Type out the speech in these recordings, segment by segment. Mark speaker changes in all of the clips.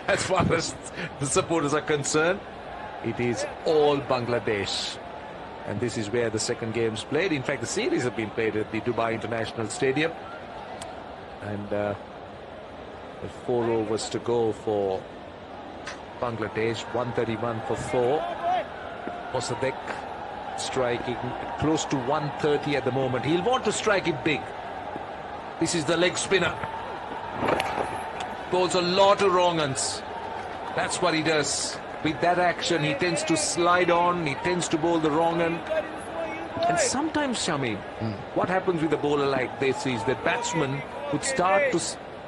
Speaker 1: As far as the supporters are concerned, it is all Bangladesh. And this is where the second game's played. In fact, the series have been played at the Dubai International Stadium. And with 4 overs to go for Bangladesh, 131 for 4. Mossadegh striking close to 130 at the moment. He'll want to strike it big. This is the leg spinner. Bowls a lot of wrong uns. That's what he does. With that action, he tends to slide on, he tends to bowl the wrong un. And sometimes, Shami, what happens with a bowler like this is that batsman would start to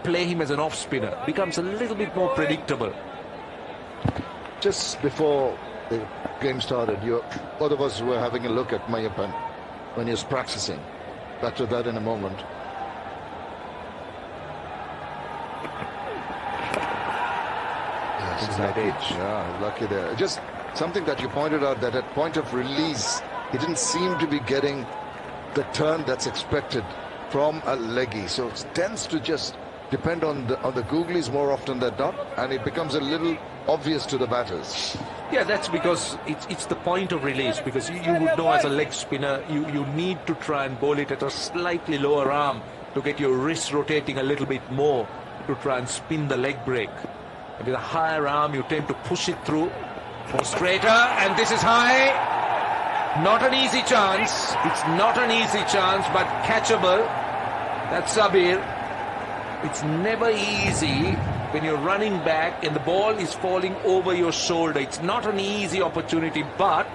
Speaker 1: play him as an off spinner. Becomes a little bit more predictable.
Speaker 2: Just before the game started, both of us were having a look at Mayappan when he was practicing. Back to that in a moment. Yeah, lucky there. Just something that you pointed out, that at point of release, he didn't seem to be getting the turn that's expected from a leggy. So it tends to just depend on the googlies more often than not, and it becomes a little obvious to the batters.
Speaker 1: Yeah, that's because it's the point of release, because you would know as a leg spinner, you need to try and bowl it at a slightly lower arm to get your wrist rotating a little bit more to try and spin the leg break. And with a higher arm, you tend to push it through for straighter, and this is high. Not an easy chance. It's not an easy chance, but catchable. That's Sabir. It's never easy when you're running back and the ball is falling over your shoulder. It's not an easy opportunity, but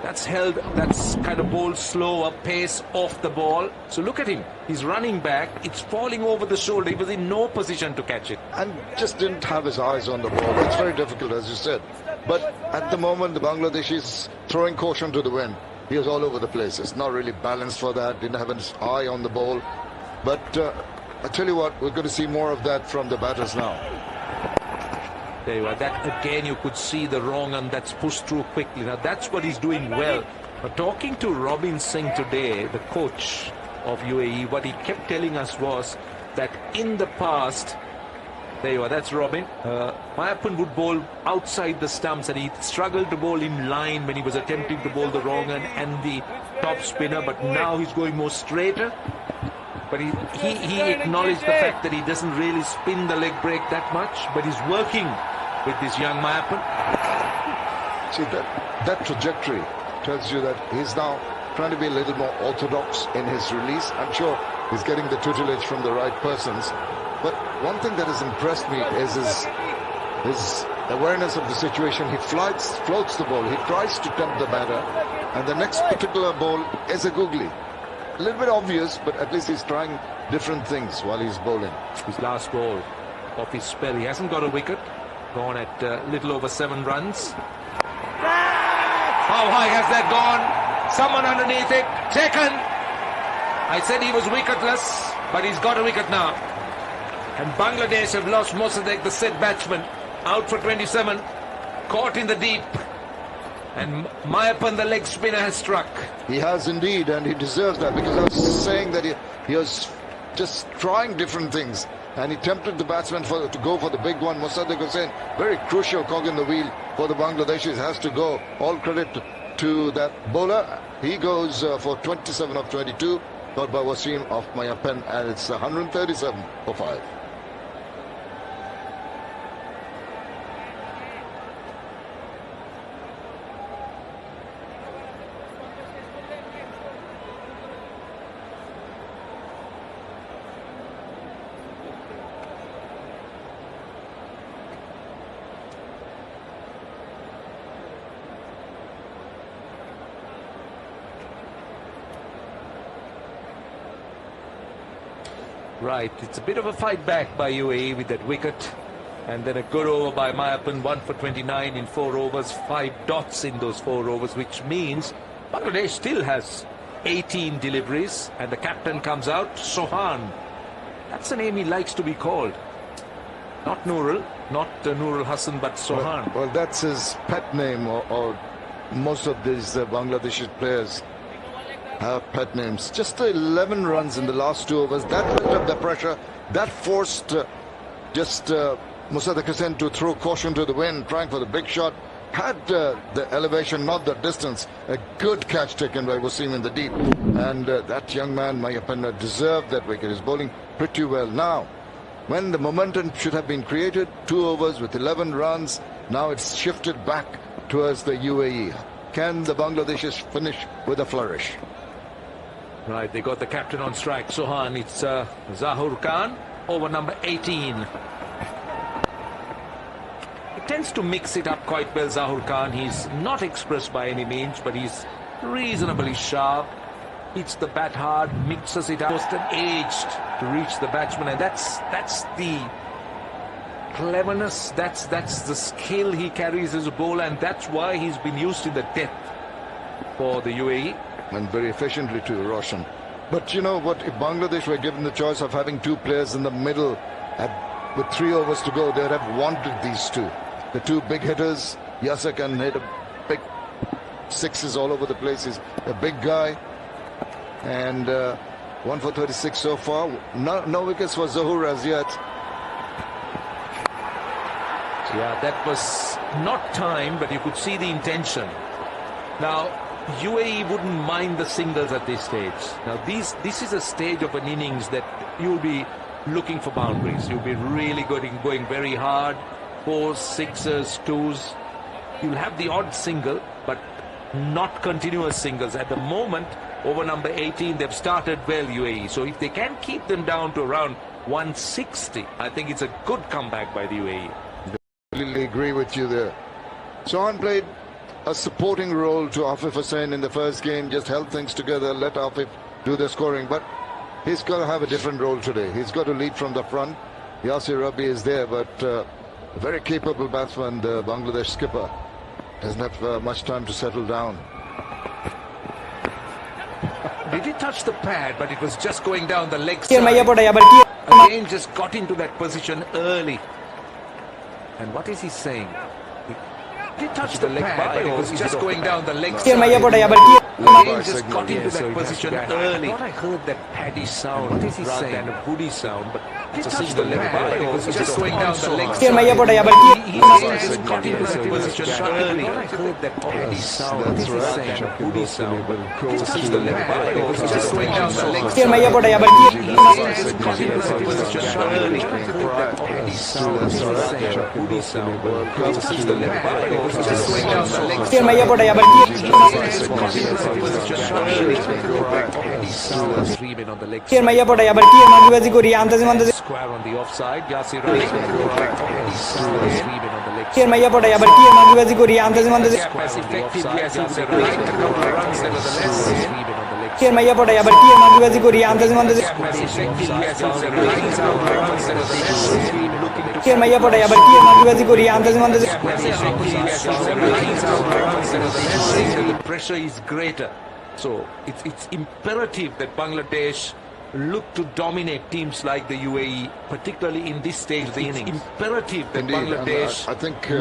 Speaker 1: that's kind of bowled slower, pace off the ball. So look at him. He's running back. It's falling over the shoulder. He was in no position to catch it.
Speaker 2: And just didn't have his eyes on the ball. It's very difficult, as you said. But at the moment, the Bangladesh is throwing caution to the wind. He was all over the place. It's not really balanced for that. Didn't have his eye on the ball. But I tell you what, we're going to see more of that from the batters now.
Speaker 1: There you are. That again, you could see the wrong and that's pushed through quickly. Now that's what he's doing well. But talking to Robin Singh today, the coach of UAE, what he kept telling us was that in the past, there you are, that's Robin. Mayappan would bowl outside the stumps, and he struggled to bowl in line when he was attempting to bowl the wrong and the top spinner. But now he's going more straighter. But he acknowledged the fact that he doesn't really spin the leg break that much, but he's working with this young Mayappan.
Speaker 2: See, that trajectory tells you that he's now trying to be a little more orthodox in his release. I'm sure he's getting the tutelage from the right persons. But one thing that has impressed me is his awareness of the situation. He floats the ball. He tries to tempt the batter. And the next particular ball is a googly. A little bit obvious, but at least he's trying different things while he's bowling.
Speaker 1: His last ball of his spell, he hasn't got a wicket. Gone at little over 7 runs. How high has that gone? Someone underneath it. Taken. I said he was wicketless, but he's got a wicket now. And Bangladesh have lost Mossadegh, the set batsman, out for 27. Caught in the deep. And Mayappan, the leg spinner, has struck.
Speaker 2: He has indeed, and he deserves that, because I was saying that he was just trying different things, and he tempted the batsman to go for the big one. Mossadegh was saying, very crucial cog in the wheel for the Bangladeshis, has to go. All credit to that bowler. He goes for 27 of 22, got by Wasim of Mayappan, and it's 137 for 5.
Speaker 1: Right, it's a bit of a fight back by UAE with that wicket. And then a good over by Mayappan, 1 for 29 in 4 overs, 5 dots in those 4 overs, which means Bangladesh still has 18 deliveries. And the captain comes out, Sohan. That's the name he likes to be called. Not Nurul, not Nurul Hassan, but Sohan.
Speaker 2: Well, that's his pet name, or most of these Bangladeshi players have pet names. Just 11 runs in the last 2 overs. That built up the pressure. That forced just Musad Hussain to throw caution to the wind, trying for the big shot. Had the elevation, not the distance. A good catch taken by Wasim in the deep. And that young man, Mayappan, deserved that wicket. He's bowling pretty well. Now, when the momentum should have been created, 2 overs with 11 runs, now it's shifted back towards the UAE. Can the Bangladeshis finish with a flourish?
Speaker 1: Right, they got the captain on strike. Sohan, it's Zahur Khan, over number 18. He tends to mix it up quite well, Zahur Khan. He's not expressed by any means, but he's reasonably sharp. Hits the bat hard, mixes it up. Just an aged to reach the batsman, and that's the cleverness, that's the skill he carries as a bowler, and that's why he's been used in the death for the UAE.
Speaker 2: And very efficiently to Roshan. But you know what, if Bangladesh were given the choice of having 2 players in the middle with 3 overs to go, they'd have wanted these 2. The 2 big hitters. Yasser can hit a big 6s all over the place. He's a big guy. And 1 for 36 so far. No wickets for Zahur as yet.
Speaker 1: Yeah, that was not time, but you could see the intention. Now, UAE wouldn't mind the singles at this stage. Now, this is a stage of an innings that you'll be looking for boundaries. You'll be really going very hard. 4s, 6s, 2s. You'll have the odd single, but not continuous singles. At the moment, over number 18, they've started well, UAE. So if they can keep them down to around 160, I think it's a good comeback by the UAE.
Speaker 2: I completely agree with you there. Sohan played a supporting role to Afif Hussain in the first game, just held things together, let Afif do the scoring, but he's got to have a different role today. He's got to lead from the front. Yasir Rabbi is there, but a very capable batsman, the Bangladesh skipper, doesn't have much time to settle down.
Speaker 1: Did he touch the pad, but it was just going down the leg side. Again, just got into that position early. And what is he saying? He touched the pad, but it was just going down the leg side. Again, just got into that position early. I thought I heard that paddy sound. What is he saying? Rather than a woody sound, but he touched the pad, but it was just going down the leg side. He just got into that position early. I thought I heard that paddy sound. What is he saying? A woody sound, but he touched the pad, but it was just going down the leg side. He just got into that position early. I heard that paddy sound. What is he saying? A woody sound, but he touched the pad, but it was just going down the leg side. Square on the offside. Yasir Ali. The pressure is greater. So it's imperative that Bangladesh look to dominate teams like the UAE, particularly in this stage of the innings. It's imperative that Bangladesh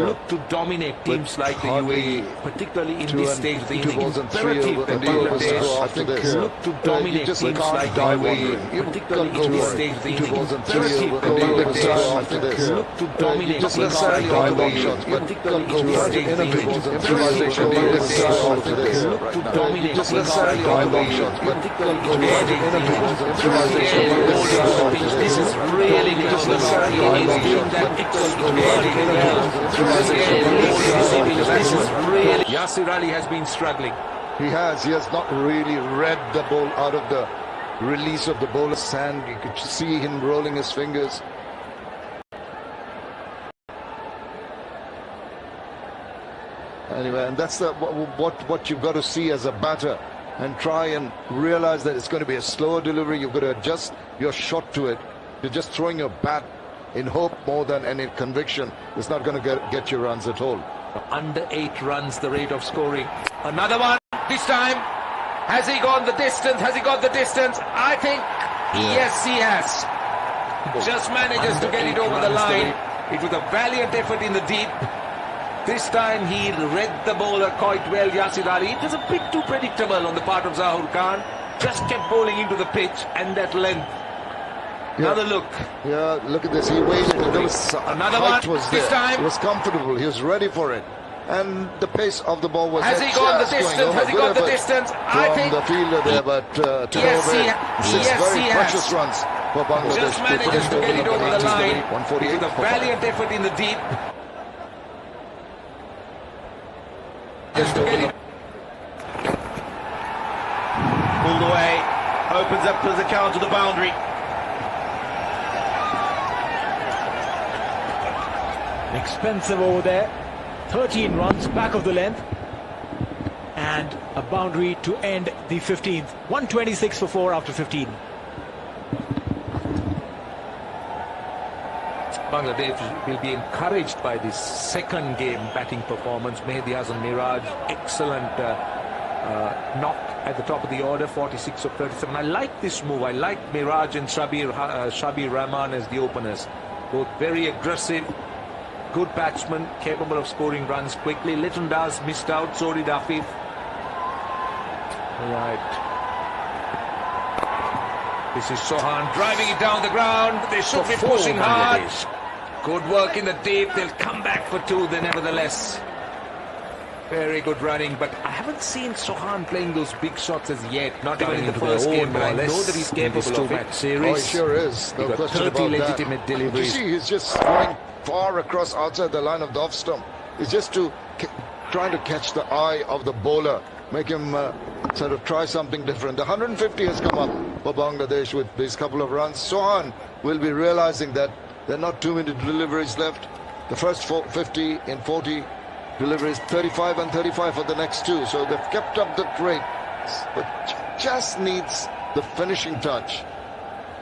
Speaker 1: look to dominate teams like the UAE, particularly in this stage of the innings. It's imperative that Bangladesh look to dominate teams like the UAE, particularly in this stage of the innings. It's imperative that Bangladesh look to dominate teams like the UAE, particularly in this stage of the innings. It's imperative that Bangladesh look to dominate teams like the UAE, particularly in this stage of the innings. This is really Yasir Ali has been struggling.
Speaker 2: He has not really read the ball out of the release of the bowler's hand. You could see him rolling his fingers. Anyway, and that's what you've got to see as a batter, and try and realize that it's going to be a slower delivery. You've got to adjust your shot to it. You're just throwing your bat in hope more than any conviction. It's not going to get you runs at all.
Speaker 1: Under 8 runs the rate of scoring. Another one this time. Has he gone the distance? Has he got the distance? I think yes, he has. Just manages to get it over the line. It was a valiant effort in the deep. This time he read the bowler quite well, Yasir Ali. It was a bit too predictable on the part of Zahur Khan. Just kept bowling into the pitch, and that length. Another look.
Speaker 2: Yeah, look at this. He waited. There was
Speaker 1: Another
Speaker 2: height
Speaker 1: one.
Speaker 2: was
Speaker 1: This
Speaker 2: there.
Speaker 1: time.
Speaker 2: He was comfortable. He was ready for it. And the pace of the ball was
Speaker 1: Has he gone the
Speaker 2: just going
Speaker 1: distance?
Speaker 2: over.
Speaker 1: Has he
Speaker 2: Good
Speaker 1: got the
Speaker 2: effort
Speaker 1: distance? I
Speaker 2: from
Speaker 1: think
Speaker 2: the fielder there, but six very precious runs for Bangladesh.
Speaker 1: just manages to get it over the line
Speaker 2: 148
Speaker 1: with a
Speaker 2: for
Speaker 1: valiant effort in the deep. Just to get it
Speaker 3: Pulled away, opens up to the count to the boundary.
Speaker 4: Expensive over there. 13 runs back of the length. And a boundary to end the 15th. 126 for 4 after 15.
Speaker 1: Bangladesh will be encouraged by this second game batting performance. Mehdi Hasan Miraj, excellent knock at the top of the order, 46 of 37. I like this move. I like Miraj and Shabir Rahman as the openers. Both very aggressive, good batsmen, capable of scoring runs quickly. Litton Das missed out, so did Afif. Right. This is Sohan driving it down the ground. They should be pushing hard. Good work in the deep. They'll come back for 2 then nevertheless. Very good running, but I haven't seen Sohan playing those big shots as yet. Not even in the first game, but I know that he's capable of it.
Speaker 2: Oh, he sure is. No
Speaker 1: He got
Speaker 2: question
Speaker 1: 30
Speaker 2: about
Speaker 1: legitimate
Speaker 2: that. You
Speaker 1: deliveries.
Speaker 2: see, he's just going far across outside the line of the off stump. He's just trying to catch the eye of the bowler, make him sort of try something different. The 150 has come up for Bangladesh with these couple of runs. Sohan will be realizing that there are not too many deliveries left. The first 50 in 40 deliveries, 35 and 35 for the next 2. So they've kept up the rate, but just needs the finishing touch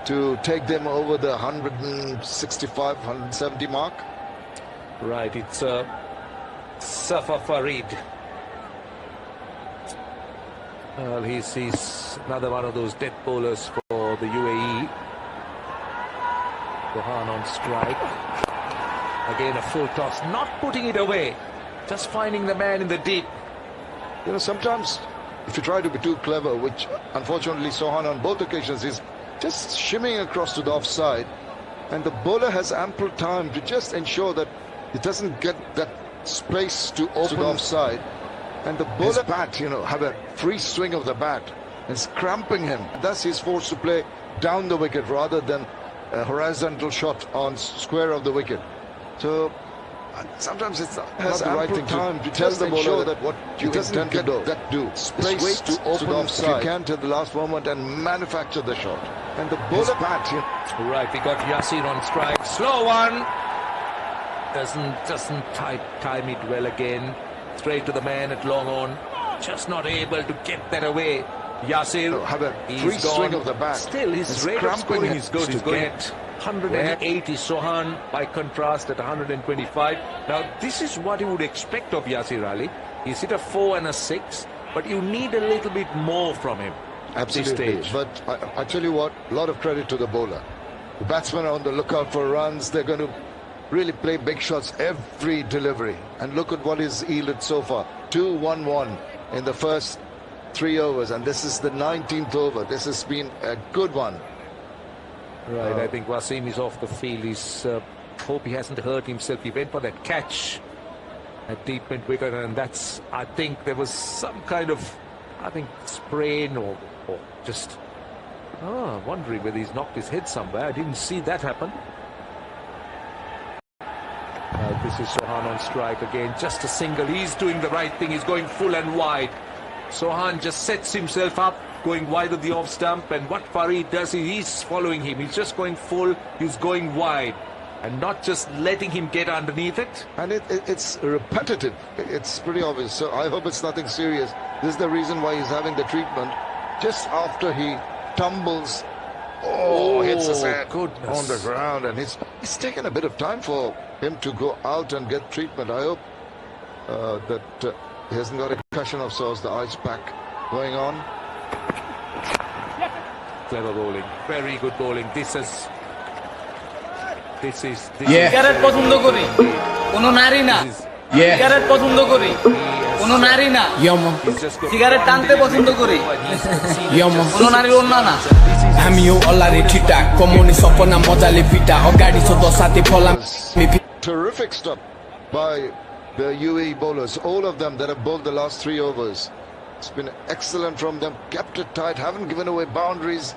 Speaker 2: to take them over the 165, 170 mark.
Speaker 1: Right, it's Safa Farid. Well, he's another one of those death bowlers for the UAE. Sohan on strike. Again, a full toss, not putting it away, just finding the man in the deep.
Speaker 2: You know, sometimes if you try to be too clever, which unfortunately Sohan on both occasions is just shimmying across to the offside, and the bowler has ample time to just ensure that he doesn't get that space to open the offside, and the bowler bat, you know, have a free swing of the bat and cramping him. Thus he's forced to play down the wicket rather than a horizontal shot on square of the wicket. So sometimes it's not the right thing to tell the bowler that what you intend to do. Space to open the offside if you can till the last moment and manufacture the shot. And the bowler bat, you know.
Speaker 1: Right, we got Yasir on strike. Slow one. Doesn't time it well again. Straight to the man at long on. Just not able to get that away. Yasir,
Speaker 2: have a free swing of the bat.
Speaker 1: Still, his rate of scoring is good. He's going at 180. Sohan, by contrast, at 125. Now, this is what you would expect of Yasir Ali. He's hit a 4 and a 6, but you need a little bit more from him.
Speaker 2: Absolutely. But I tell you what, a lot of credit to the bowler. The batsmen are on the lookout for runs. They're going to really play big shots every delivery. And look at what is yielded so far. 2-1-1 in the first 3 overs, and this is the 19th over. This has been a good one.
Speaker 1: Right, I think Wasim is off the field. He's hope he hasn't hurt himself. He went for that catch at deep mid wicket, and that's, I think there was some kind of, I think, sprain or just wondering whether he's knocked his head somewhere. I didn't see that happen. This is Sohan on strike again, just a single. He's doing the right thing. He's going full and wide. Sohan just sets himself up, going wide of the off stump, and what Farid does is he's following him. He's just going full, he's going wide, and not just letting him get underneath it.
Speaker 2: And it's repetitive. It's pretty obvious. So I hope it's nothing serious. This is the reason why he's having the treatment. Just after he tumbles, hits his head on the ground, and it's taken a bit of time for him to go out and get treatment. I hope that he hasn't got a concussion of sorts, the ice pack going on.
Speaker 1: Clever bowling, very good bowling. This is
Speaker 5: cricket পছন্দ করি, কোনো নারী না। Cricket পছন্দ করি, কোনো নারী না
Speaker 6: Yama,
Speaker 5: সিগারেট টানতে পছন্দ করি
Speaker 6: yama.
Speaker 5: কোনো নারীর অন্য না
Speaker 6: Hamio olare chita, komoni sopona modale pita, ogadi sodo sate pola mi pi.
Speaker 2: Terrific stop by the UAE bowlers, all of them that have bowled the last 3 overs. It's been excellent from them, kept it tight, haven't given away boundaries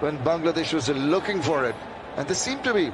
Speaker 2: when Bangladesh was looking for it, and they seem to be